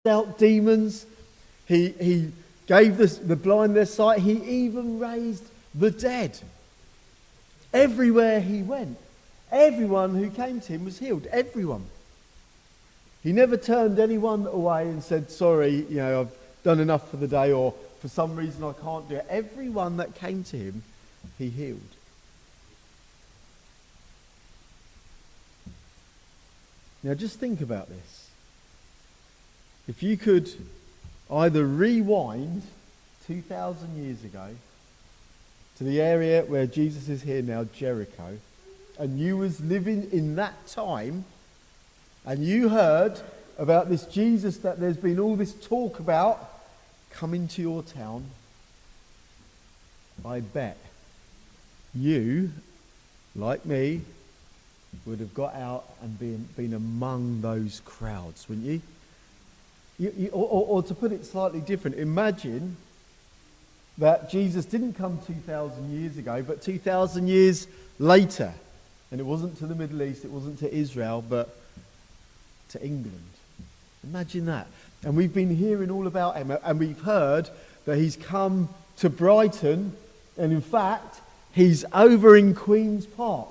out demons. He gave the blind their sight. He even raised the dead. Everywhere he went, everyone who came to him was healed. Everyone. He never turned anyone away and said, sorry, I've done enough for the day, or for some reason I can't do it. Everyone that came to him, he healed. Now just think about this. If you could either rewind 2,000 years ago to the area where Jesus is here now, Jericho, and you was living in that time, and you heard about this Jesus that there's been all this talk about coming to your town, I bet you, like me, would have got out and been among those crowds, wouldn't you? Or to put it slightly different, imagine that Jesus didn't come 2,000 years ago, but 2,000 years later. And it wasn't to the Middle East, it wasn't to Israel, but to England. Imagine that. And we've been hearing all about him, and we've heard that he's come to Brighton, and in fact, he's over in Queen's Park.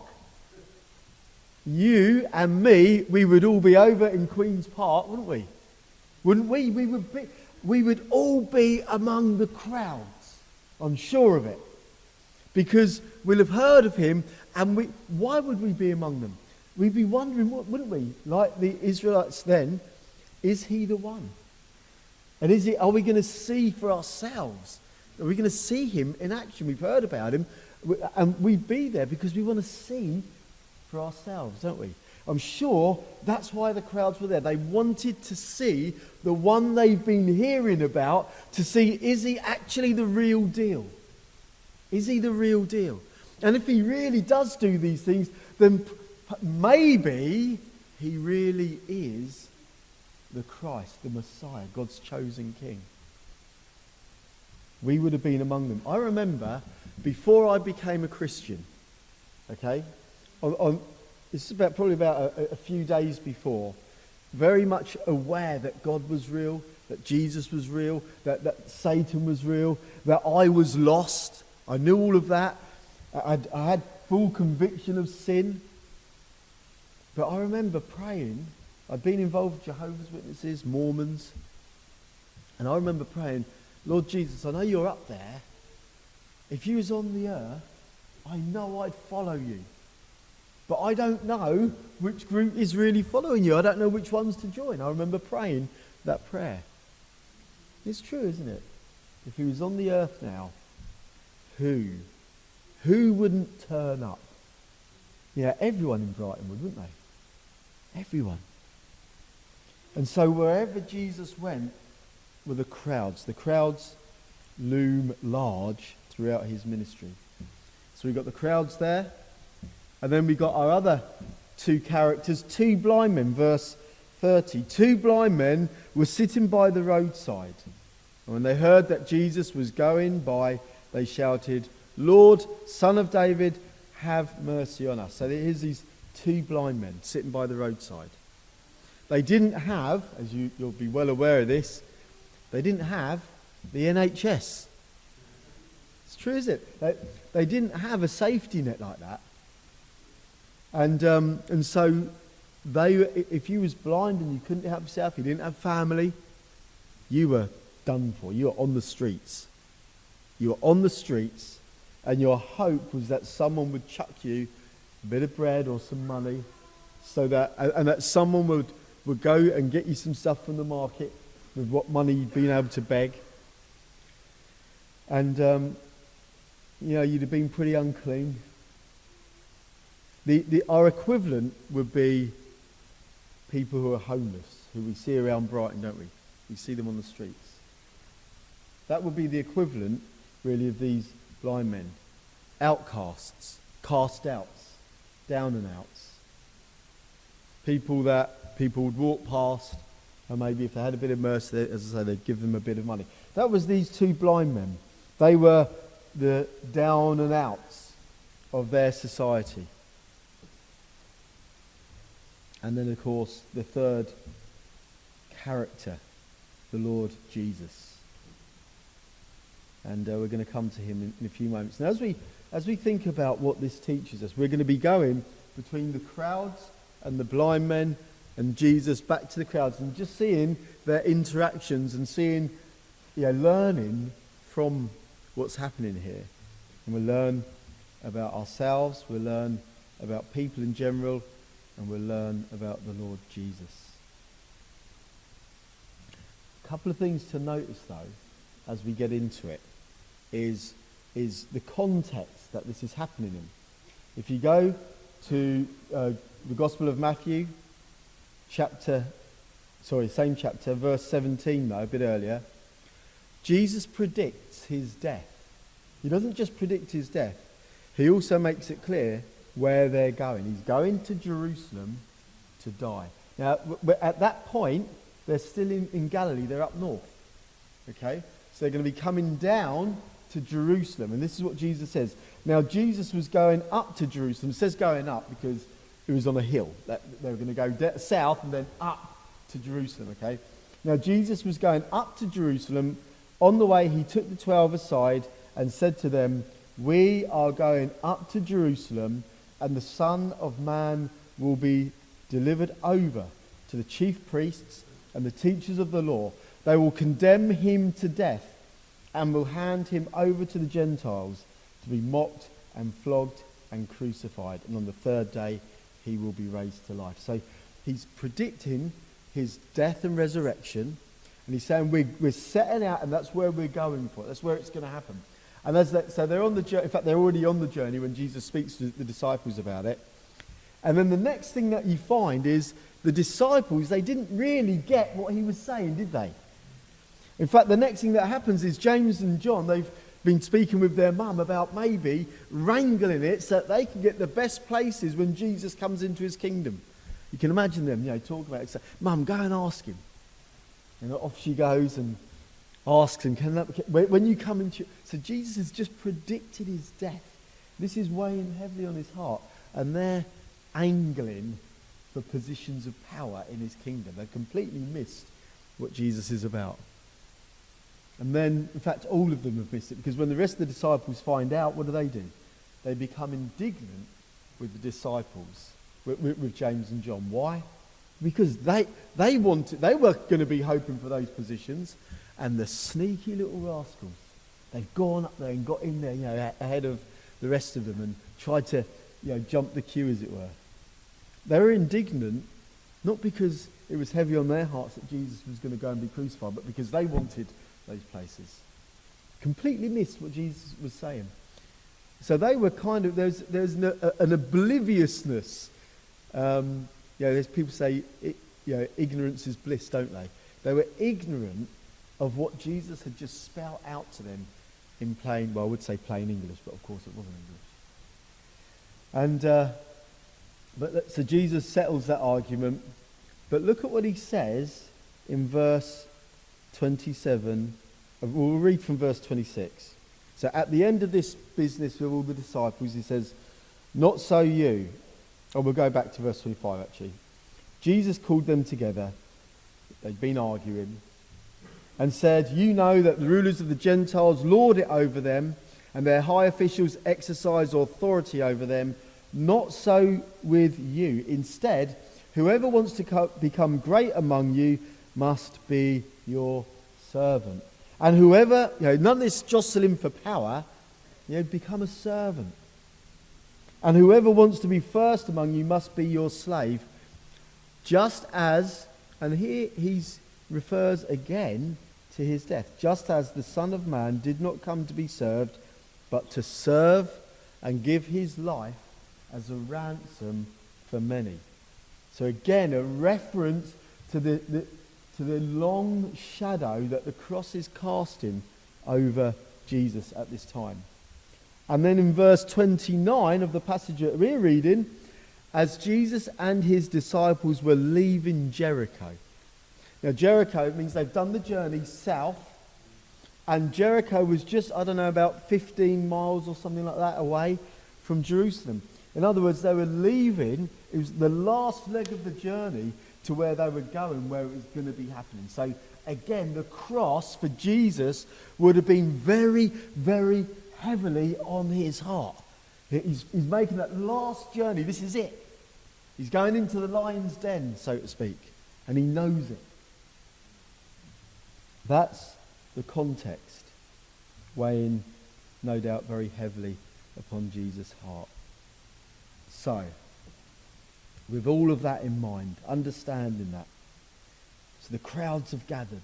You and me, we would all be over in Queen's Park, wouldn't we? Wouldn't we? We would all be among the crowds. I'm sure of it. Because we'll have heard of him, and why would we be among them? We'd be wondering, wouldn't we? Like the Israelites then, is he the one? And are we going to see for ourselves? Are we going to see him in action? We've heard about him, and we'd be there because we want to see for ourselves, don't we? I'm sure that's why the crowds were there. They wanted to see the one they've been hearing about, to see, is he actually the real deal? Is he the real deal? And if he really does do these things, then maybe he really is the Christ, the Messiah, God's chosen king. We would have been among them. I remember before I became a Christian, okay, this is probably about a few days before, very much aware that God was real, that Jesus was real, that Satan was real, that I was lost. I knew all of that. I had full conviction of sin. But I remember praying. I'd been involved with Jehovah's Witnesses, Mormons. And I remember praying, Lord Jesus, I know you're up there. If you was on the earth, I know I'd follow you. But I don't know which group is really following you. I don't know which ones to join. I remember praying that prayer. It's true, isn't it? If he was on the earth now, who wouldn't turn up? Yeah, everyone in Brighton would, wouldn't they? Everyone. And so wherever Jesus went were the crowds. The crowds loom large throughout his ministry. So we've got the crowds there. And then we got our other two characters, two blind men, verse 30. Two blind men were sitting by the roadside. And when they heard that Jesus was going by, they shouted, Lord, Son of David, have mercy on us. So here's these two blind men sitting by the roadside. They didn't have, as you'll be well aware of this, they didn't have the NHS. It's true, is it? They didn't have a safety net like that. And so if you was blind and you couldn't help yourself, you didn't have family, you were done for. You were on the streets. You were on the streets, and your hope was that someone would chuck you a bit of bread or some money, and that someone would go and get you some stuff from the market with what money you'd been able to beg. And you'd have been pretty unclean. Our equivalent would be people who are homeless, who we see around Brighton, don't we? We see them on the streets. That would be the equivalent, really, of these blind men. Outcasts, cast outs, down and outs. People that people would walk past, and maybe if they had a bit of mercy, as I say, they'd give them a bit of money. That was these two blind men. They were the down and outs of their society. And then, of course, the third character the Lord Jesus. And we're going to come to him in a few moments. Now, as we think about what this teaches us, we're going to be going between the crowds and the blind men and Jesus back to the crowds and just seeing their interactions and seeing, learning from what's happening here. And we'll learn about ourselves, we'll learn about people in general, and we'll learn about the Lord Jesus. A couple of things to notice, though, as we get into it, is the context that this is happening in. If you go to the Gospel of Matthew, same chapter, verse 17 though, a bit earlier, Jesus predicts his death. He doesn't just predict his death, he also makes it clear where they're going. He's going to Jerusalem to die. Now, at that point, they're still in Galilee, they're up north. Okay? So they're going to be coming down to Jerusalem. And this is what Jesus says. Now, Jesus was going up to Jerusalem. It says going up because it was on a hill. They were going to go south and then up to Jerusalem, okay? Now, Jesus was going up to Jerusalem. On the way, he took the 12 aside and said to them, "We are going up to Jerusalem, and the Son of Man will be delivered over to the chief priests and the teachers of the law. They will condemn him to death and will hand him over to the Gentiles to be mocked and flogged and crucified. And on the third day, he will be raised to life." So he's predicting his death and resurrection. And he's saying we're setting out, and that's where we're going for. That's where it's going to happen. And so they're on the journey. In fact, they're already on the journey when Jesus speaks to the disciples about it. And then the next thing that you find is the disciples, they didn't really get what he was saying, did they? In fact, the next thing that happens is James and John, they've been speaking with their mum about maybe wrangling it so that they can get the best places when Jesus comes into his kingdom. You can imagine them, talking about it. So, "Mum, go and ask him." And off she goes and asks him, when you come into... So Jesus has just predicted his death. This is weighing heavily on his heart. And they're angling for positions of power in his kingdom. They've completely missed what Jesus is about. And then, in fact, all of them have missed it, because when the rest of the disciples find out, what do? They become indignant with the disciples, with James and John. Why? Because they were going to be hoping for those positions, and the sneaky little rascals, they've gone up there and got in there, ahead of the rest of them and tried to, jump the queue, as it were. They were indignant, not because it was heavy on their hearts that Jesus was going to go and be crucified, but because they wanted those places. Completely missed what Jesus was saying. So they were there's an obliviousness. There's people say, ignorance is bliss, don't they? They were ignorant of what Jesus had just spelled out to them in plain English, but of course it wasn't English. And so Jesus settles that argument. But look at what he says in verse 27. We'll read from verse 26. So at the end of this business with all the disciples, he says, "Not so you." Oh, we'll go back to verse 25 actually. Jesus called them together. They'd been arguing. And said, "You know that the rulers of the Gentiles lord it over them, and their high officials exercise authority over them. Not so with you. Instead, whoever wants to become great among you must be your servant. And whoever, none of this jostling for power, become a servant. And whoever wants to be first among you must be your slave. Just as," and here he refers again to his death, "just as the Son of Man did not come to be served, but to serve and give his life as a ransom for many." So again, a reference to the long shadow that the cross is casting over Jesus at this time. And then in verse 29 of the passage that we're reading, as Jesus and his disciples were leaving Jericho. Now Jericho means they've done the journey south, and Jericho was just, about 15 miles or something like that away from Jerusalem. In other words, they were leaving, it was the last leg of the journey to where they were going, where it was going to be happening. So again, the cross for Jesus would have been very, very heavily on his heart. He's making that last journey. This is it. He's going into the lion's den, so to speak, and he knows it. That's the context, weighing, no doubt, very heavily upon Jesus' heart. So, with all of that in mind, understanding that, so the crowds have gathered.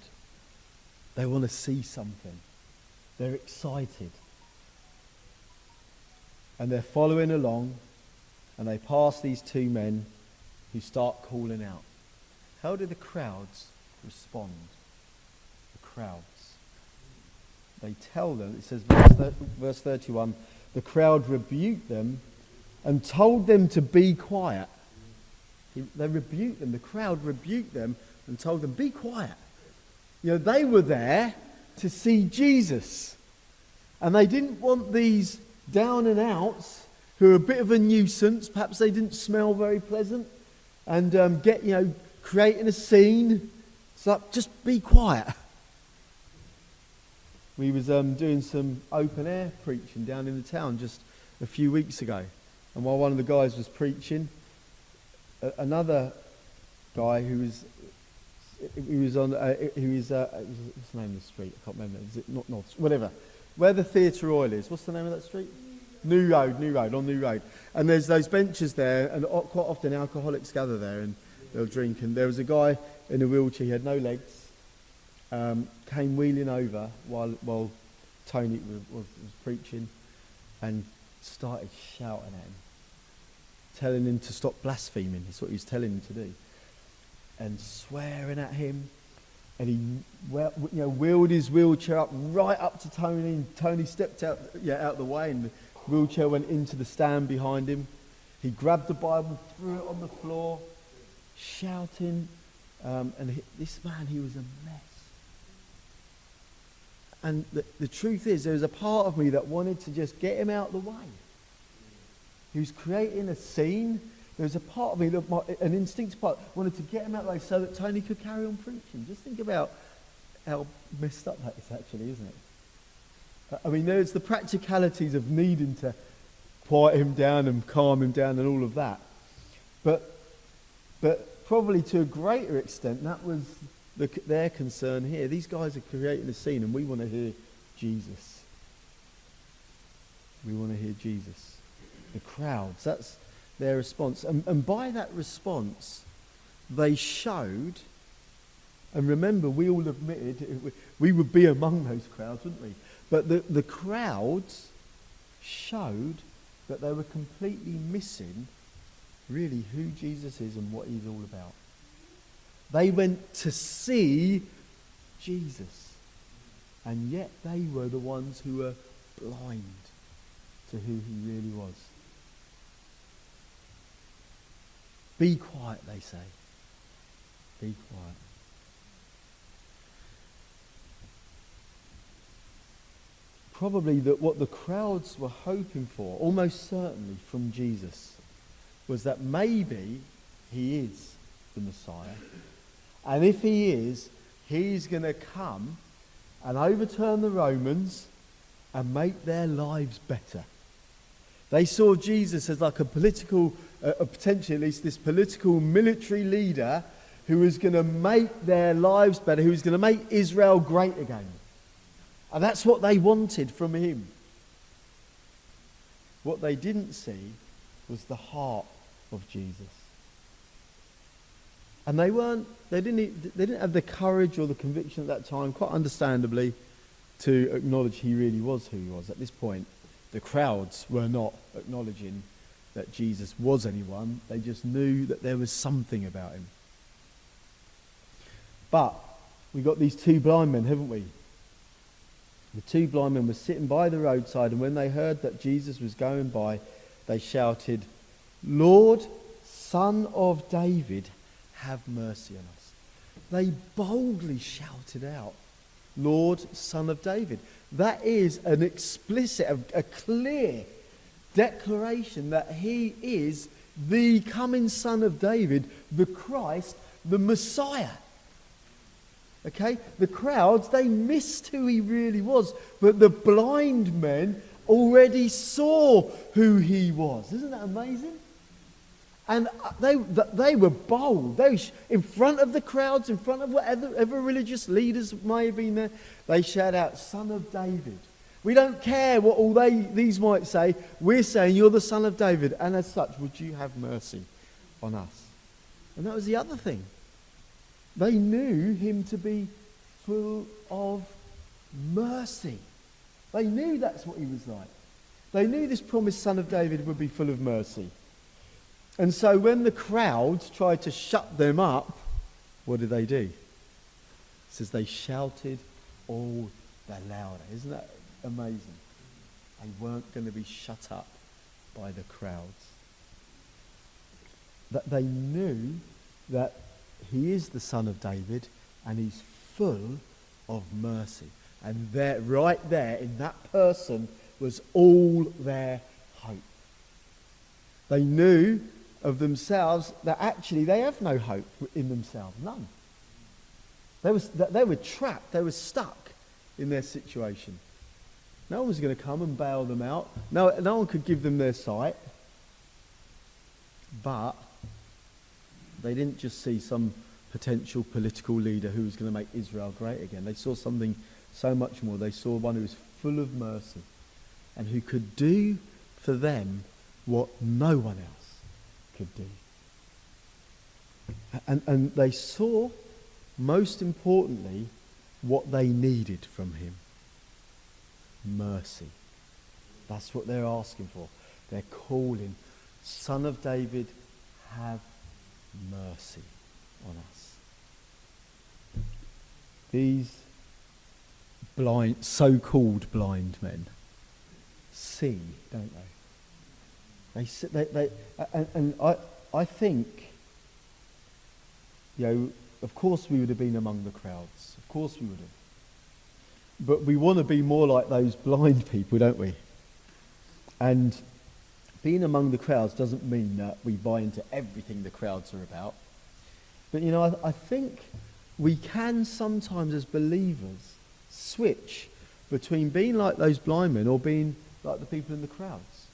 They want to see something. They're excited. And they're following along, and they pass these two men who start calling out. How do the crowds respond? The crowds. They tell them, it says, verse 31, the crowd rebuked them and told them to be quiet. They rebuked them, the crowd rebuked them and told them, be quiet. You know, they were there to see Jesus. And they didn't want these down and outs who are a bit of a nuisance. Perhaps they didn't smell very pleasant. And creating a scene. It's like, just be quiet. We was doing some open air preaching down in the town just a few weeks ago. And while one of the guys was preaching, another guy who was on what's the name of the street? I can't remember. Is it not North? Whatever. Where the Theatre Royal is. What's the name of that street? New Road, on New Road. And there's those benches there, and quite often alcoholics gather there and they'll drink. And there was a guy in a wheelchair, he had no legs, came wheeling over while Tony was preaching and started shouting at him, telling him to stop blaspheming. That's what he was telling him to do. And swearing at him. And he wheeled his wheelchair up right up to Tony. And Tony stepped out of the way, and the wheelchair went into the stand behind him. He grabbed the Bible, threw it on the floor, shouting. This man, he was a mess. And the truth is, there was a part of me that wanted to just get him out of the way. He was creating a scene. There was a part of me, an instinctive part, wanted to get him out of the way so that Tony could carry on preaching. Just think about how messed up that is actually, isn't it? I mean, there's the practicalities of needing to quiet him down and calm him down and all of that. But probably to a greater extent, that was their concern here. These guys are creating a scene and we want to hear Jesus. We want to hear Jesus. The crowds, that's their response. And by that response, they showed, and remember, we all admitted we would be among those crowds, wouldn't we? But the crowds showed that they were completely missing really who Jesus is and what he's all about. They went to see Jesus, and yet they were the ones who were blind to who he really was. Be quiet, they say. Be quiet. Probably that what the crowds were hoping for, almost certainly from Jesus, was that maybe he is the Messiah. And if he is, he's going to come and overturn the Romans and make their lives better. They saw Jesus as like a political, potentially at least this political military leader who was going to make their lives better, who was going to make Israel great again. And that's what they wanted from him. What they didn't see was the heart of Jesus. And they didn't have the courage or the conviction at that time, quite understandably, to acknowledge he really was who he was. At this point, the crowds were not acknowledging that Jesus was anyone. They just knew that there was something about him. But we got these two blind men, haven't we? The two blind men were sitting by the roadside, and when they heard that Jesus was going by, they shouted, "Lord, Son of David, have mercy on us." They boldly shouted out, "Lord, Son of David." That is an explicit, a clear declaration that he is the coming Son of David, the Christ, the Messiah. Okay? The crowds, they missed who he really was, but the blind men already saw who he was. Isn't that amazing? And they were bold. They, in front of the crowds, in front of whatever religious leaders may have been there, they shout out, "Son of David." We don't care what all these might say. We're saying, "You're the Son of David, and as such, would you have mercy on us?" And that was the other thing. They knew him to be full of mercy. They knew that's what he was like. They knew this promised Son of David would be full of mercy. And so when the crowds tried to shut them up, what did they do? It says they shouted all the louder. Isn't that amazing? They weren't going to be shut up by the crowds. That they knew that he is the Son of David and he's full of mercy. And there, right there in that person was all their hope. They knew of themselves that actually they have no hope in themselves, none. They were trapped, they were stuck in their situation. No one was going to come and bail them out. No one could give them their sight. But they didn't just see some potential political leader who was going to make Israel great again. They saw something so much more. They saw one who was full of mercy and who could do for them what no one else could do. And they saw, most importantly, what they needed from him. Mercy. That's what they're asking for. They're calling, "Son of David, have mercy on us." These blind, so-called blind men see, don't they? I think, of course we would have been among the crowds. Of course we would have. But we want to be more like those blind people, don't we? And being among the crowds doesn't mean that we buy into everything the crowds are about. But, I think we can sometimes as believers switch between being like those blind men or being like the people in the crowds.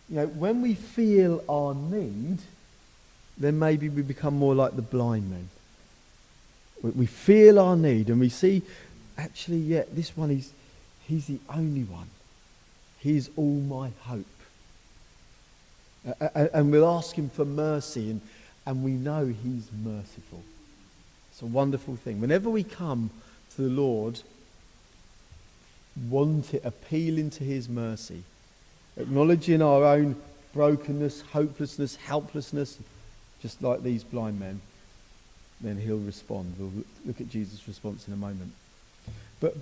When we feel our need, then maybe we become more like the blind men. We feel our need and we see, actually, this one he's the only one. He's all my hope. And we'll ask him for mercy and we know he's merciful. It's a wonderful thing. Whenever we come to the Lord, appealing to his mercy, acknowledging our own brokenness, hopelessness, helplessness, just like these blind men, then he'll respond. We'll look at Jesus' response in a moment. But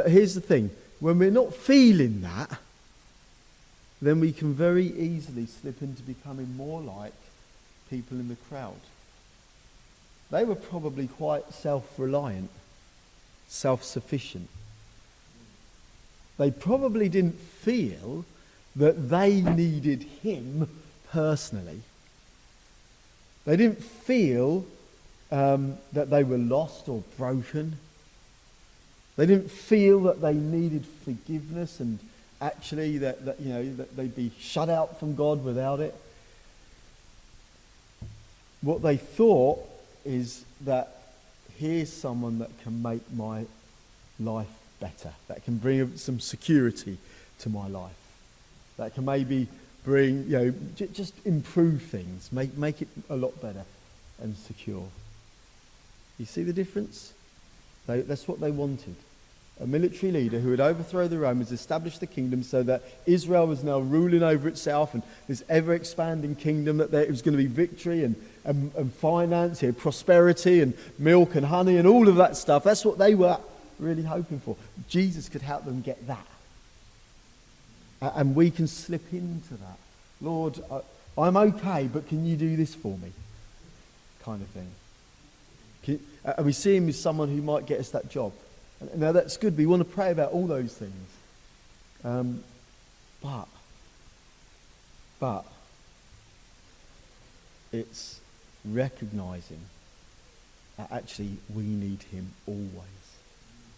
here's the thing. When we're not feeling that, then we can very easily slip into becoming more like people in the crowd. They were probably quite self-reliant, self-sufficient. They probably didn't feel that they needed him personally. They didn't feel that they were lost or broken. They didn't feel that they needed forgiveness and actually that they'd be shut out from God without it. What they thought is that here's someone that can make my life better, that can bring some security to my life, that can maybe bring, just improve things, make it a lot better and secure. You see the difference? That's what they wanted. A military leader who would overthrow the Romans, establish the kingdom so that Israel was now ruling over itself and this ever-expanding kingdom, that there was going to be victory and finance, prosperity and milk and honey and all of that stuff. That's what they were really hoping for. Jesus could help them get that. And we can slip into that. Lord, I'm okay, but can you do this for me? Kind of thing. And we see him as someone who might get us that job. Now that's good. We want to pray about all those things. But it's recognizing actually we need him always.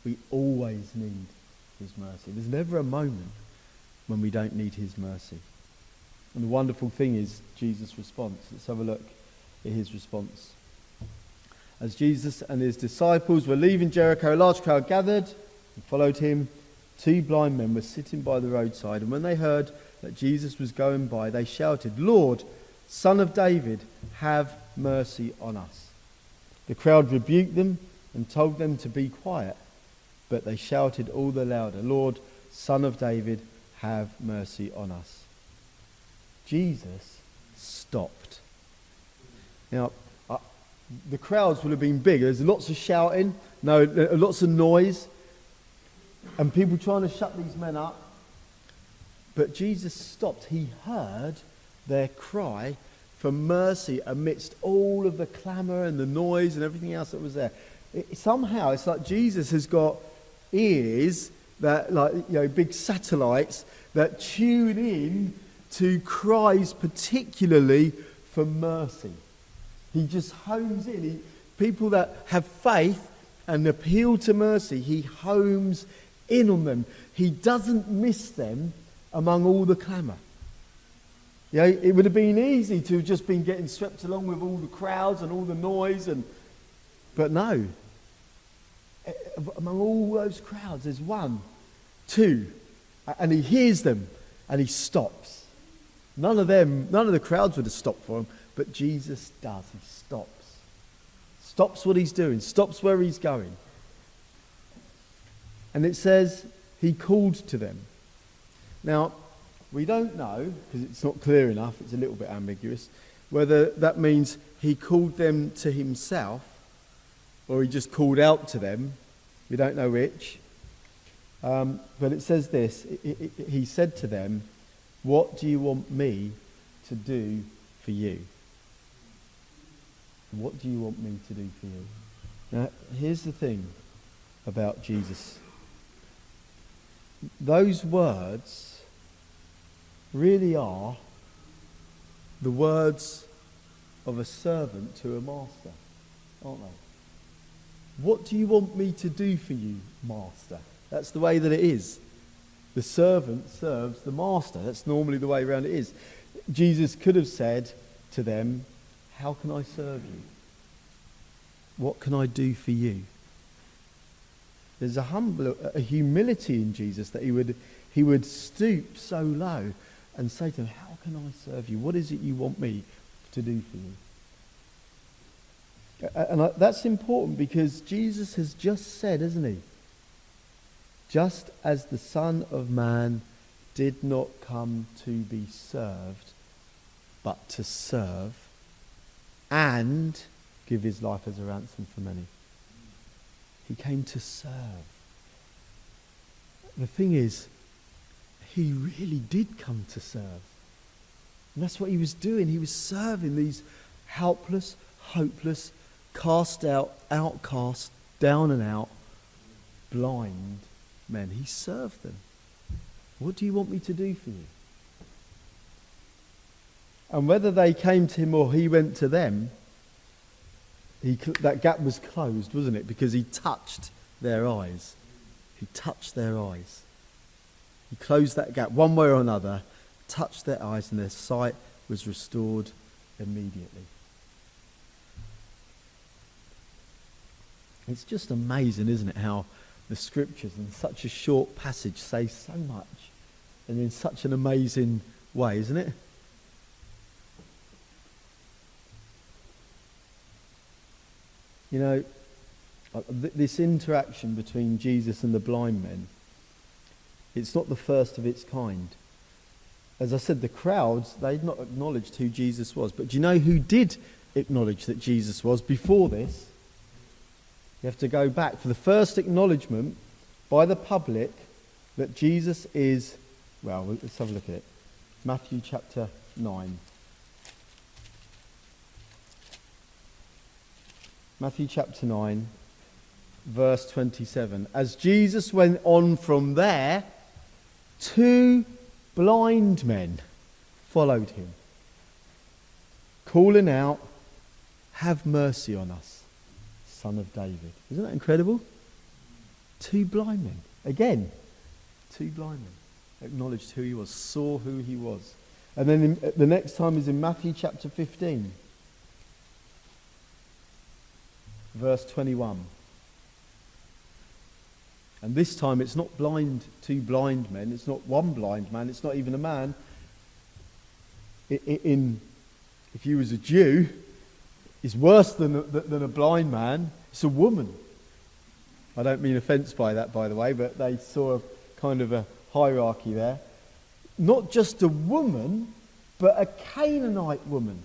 We always need his mercy. There's never a moment when we don't need his mercy. And the wonderful thing is Jesus' response. Let's have a look at his response. As Jesus and his disciples were leaving Jericho, a large crowd gathered and followed him. 2 blind men were sitting by the roadside, and when they heard that Jesus was going by, they shouted, "Lord, Son of David, have mercy on us." The crowd rebuked them and told them to be quiet, but they shouted all the louder, "Lord, Son of David, have mercy on us." Jesus stopped. Now, the crowds would have been big. There's lots of shouting, lots of noise, and people trying to shut these men up. But Jesus stopped. He heard their cry for mercy amidst all of the clamour and the noise and everything else that was there. Somehow, it's like Jesus has got ears that, big satellites that tune in to cries particularly for mercy. He just homes in. People that have faith and appeal to mercy, he homes in on them. He doesn't miss them among all the clamour. It would have been easy to have just been getting swept along with all the crowds and all the noise, but no. Among all those crowds, there's 1, 2, and he hears them and he stops. None of the crowds would have stopped for him, but Jesus does. He stops. Stops what he's doing, stops where he's going. And it says he called to them. Now, we don't know, because it's not clear enough, it's a little bit ambiguous, whether that means he called them to himself or he just called out to them. We don't know which. But it says this, he said to them, "What do you want me to do for you?" What do you want me to do for you? Now, here's the thing about Jesus. Those words really are the words of a servant to a master, aren't they? What do you want me to do for you, master? That's the way that it is. The servant serves the master. That's normally the way around it is. Jesus could have said to them, "How can I serve you? What can I do for you?" There's a humility in Jesus that he would stoop so low and say to them, "How can I serve you? What is it you want me to do for you?" And that's important because Jesus has just said, hasn't he? Just as the Son of Man did not come to be served, but to serve and give his life as a ransom for many. He came to serve. The thing is, he really did come to serve. And that's what he was doing. He was serving these helpless, hopeless, cast out, outcast, down and out, blind men. He served them. What do you want me to do for you? And whether they came to him or he went to them, that gap was closed, wasn't it? Because he touched their eyes. He touched their eyes. He closed that gap one way or another, touched their eyes, and their sight was restored immediately. It's just amazing, isn't it, how the scriptures in such a short passage say so much and in such an amazing way, isn't it? You know, this interaction between Jesus and the blind men, it's not the first of its kind. As I said, the crowds, they'd not acknowledged who Jesus was. But do you know who did acknowledge that Jesus was before this? You have to go back for the first acknowledgement by the public that Jesus is, well, let's have a look at it. Matthew chapter 9. Matthew chapter 9, verse 27. As Jesus went on from there, 2 blind men followed him, calling out, "Have mercy on us, Son of David. Isn't that incredible? Two blind men. Again, two blind men acknowledged who he was, saw who he was. And then the next time is in Matthew chapter 15, verse 21. And this time it's not two blind men, it's not one blind man, it's not even a man. If you was a Jew, it's worse than a blind man, it's a woman. I don't mean offence by that, by the way, but they saw kind of a hierarchy there. Not just a woman, but a Canaanite woman.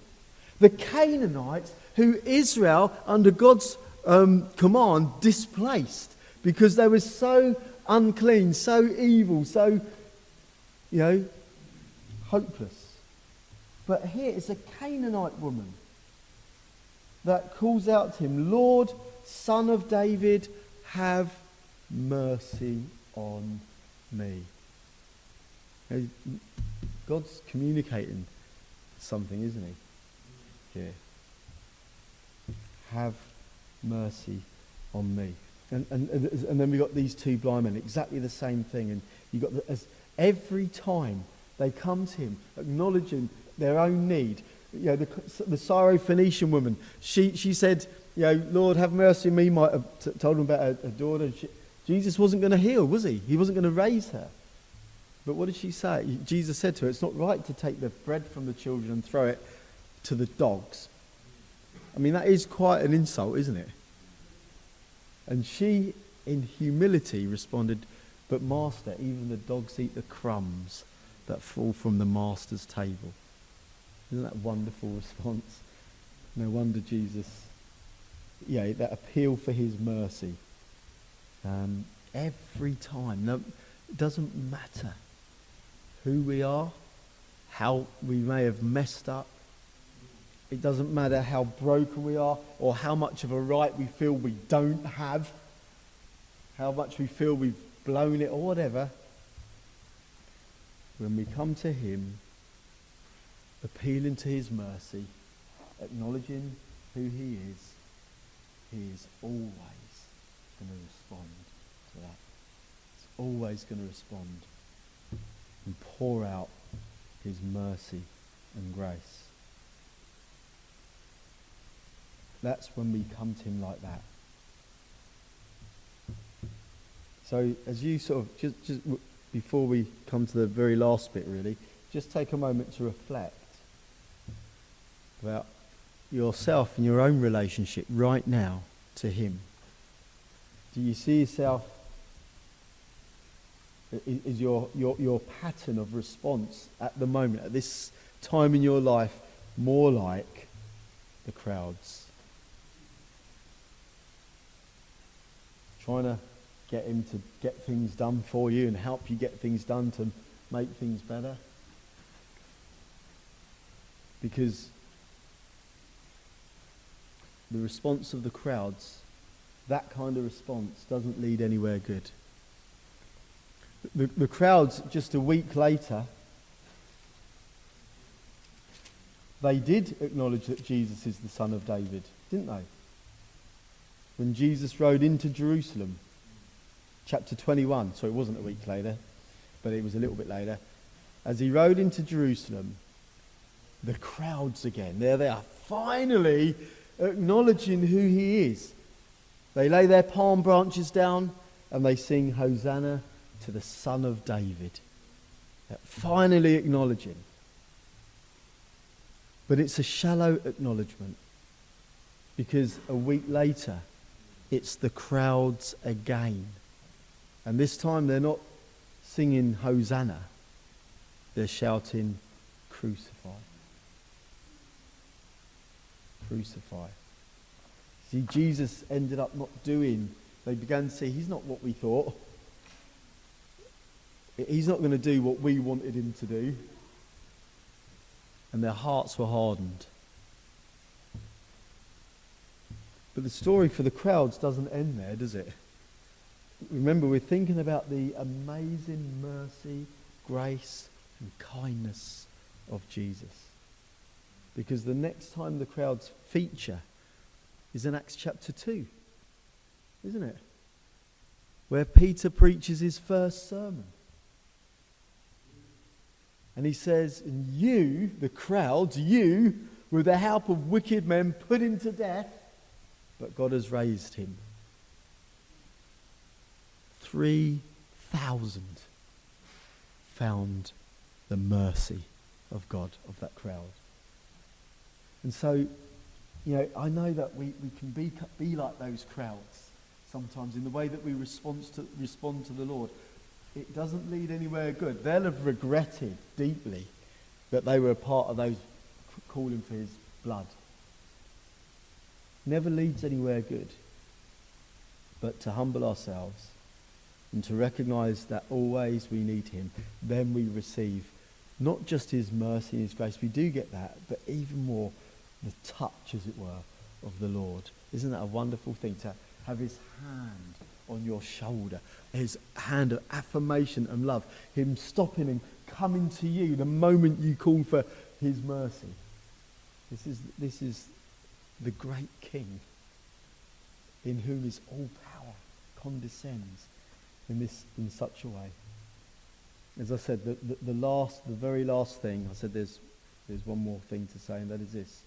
The Canaanites who Israel, under God's command, displaced because they were so unclean, so evil, so, hopeless. But here it's a Canaanite woman that calls out to him, Lord, Son of David, have mercy on me. God's communicating something, isn't he? Here. Have mercy on me. And then we got these two blind men, exactly the same thing. And you got every time they come to him, acknowledging their own need. The Syrophoenician woman, she said, Lord, have mercy on me. Might have told him about her daughter. Jesus wasn't going to heal, was he? He wasn't going to raise her. But what did she say? Jesus said to her, it's not right to take the bread from the children and throw it to the dogs. I mean, that is quite an insult, isn't it? And she, in humility, responded, but Master, even the dogs eat the crumbs that fall from the Master's table. Isn't that a wonderful response? No wonder Jesus, that appeal for his mercy. Every time. No, it doesn't matter who we are, how we may have messed up. It doesn't matter how broken we are or how much of a right we feel we don't have, how much we feel we've blown it or whatever. When we come to him, appealing to his mercy, acknowledging who he is always going to respond to that. He's always going to respond and pour out his mercy and grace. That's when we come to him like that. So as you sort of, just before we come to the very last bit really, just take a moment to reflect about yourself and your own relationship right now to him. Do you see yourself, is your pattern of response at the moment, at this time in your life, more like the crowds? Trying to get him to get things done for you and help you get things done to make things better? Because the response of the crowds, that kind of response doesn't lead anywhere good. The crowds, just a week later, they did acknowledge that Jesus is the Son of David, didn't they? When Jesus rode into Jerusalem, chapter 21, so it wasn't a week later, but it was a little bit later. As he rode into Jerusalem, the crowds again, there they are, finally acknowledging who he is. They lay their palm branches down and they sing Hosanna to the Son of David. They're finally acknowledging. But it's a shallow acknowledgement, because a week later it's the crowds again. And this time they're not singing Hosanna, they're shouting crucify. Crucify. See, Jesus ended up not doing, they began to see he's not what we thought. He's not going to do what we wanted him to do. And their hearts were hardened. But the story for the crowds doesn't end there, does it? Remember, we're thinking about the amazing mercy, grace, and kindness of Jesus. Because the next time the crowds feature is in Acts chapter 2. isn't it? Where Peter preaches his first sermon. And he says, and you, the crowds, you, with the help of wicked men, put him to death, but God has raised him. 3,000 found the mercy of God, of that crowd. And so, I know that we can be like those crowds sometimes in the way that we respond to the Lord. It doesn't lead anywhere good. They'll have regretted deeply that they were a part of those calling for his blood. Never leads anywhere good. But to humble ourselves and to recognise that always we need him, then we receive not just his mercy and his grace, we do get that, but even more the touch, as it were, of the Lord. Isn't that a wonderful thing, to have his hand on your shoulder, his hand of affirmation and love, him stopping and coming to you the moment you call for his mercy. This is the great King in whom is all power condescends in such a way. As I said, the very last thing, I said there's one more thing to say, and that is this.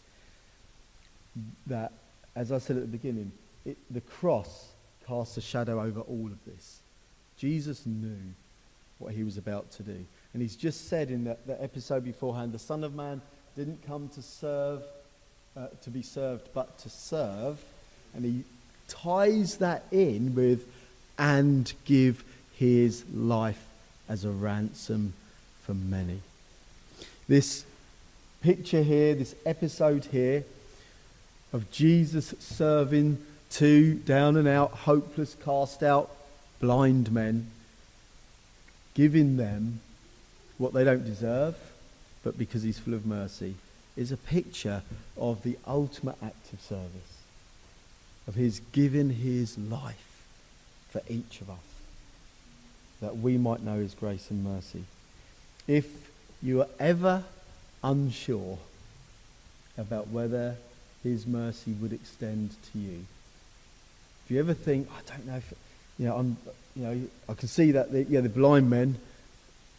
That, as I said at the beginning, the cross casts a shadow over all of this. Jesus knew what he was about to do. And he's just said in that episode beforehand, the Son of Man didn't come to serve, to be served, but to serve. And he ties that in with, and give his life as a ransom for many. This picture here, this episode here of Jesus serving two down and out, hopeless, cast out, blind men, giving them what they don't deserve, but because he's full of mercy, is a picture of the ultimate act of service, of his giving his life for each of us, that we might know his grace and mercy. If you are ever unsure about whether his mercy would extend to you, if you ever think, I don't know if, I can see that the blind men,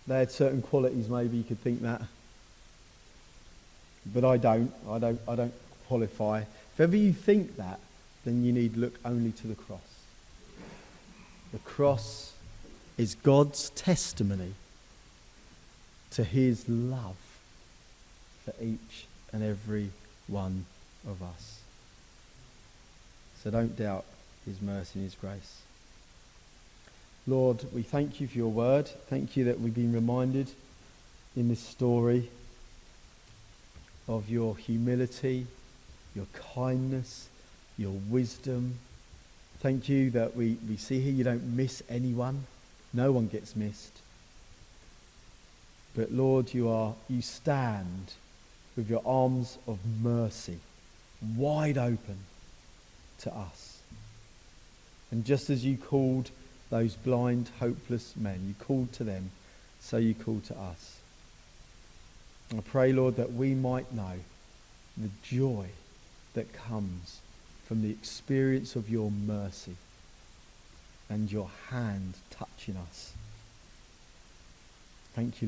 they had certain qualities, maybe you could think that, but I don't qualify. If ever you think that, then you need look only to the cross. The cross is God's testimony to his love for each and every one of us. So don't doubt his mercy and his grace. Lord, we thank you for your word. Thank you that we've been reminded in this story of your humility, your kindness, your wisdom. Thank you that we see here you don't miss anyone. No one gets missed. But Lord, you stand with your arms of mercy wide open to us. And just as you called those blind, hopeless men, you called to them, so you call to us. I pray, Lord, that we might know the joy that comes from the experience of your mercy and your hand touching us. Thank you.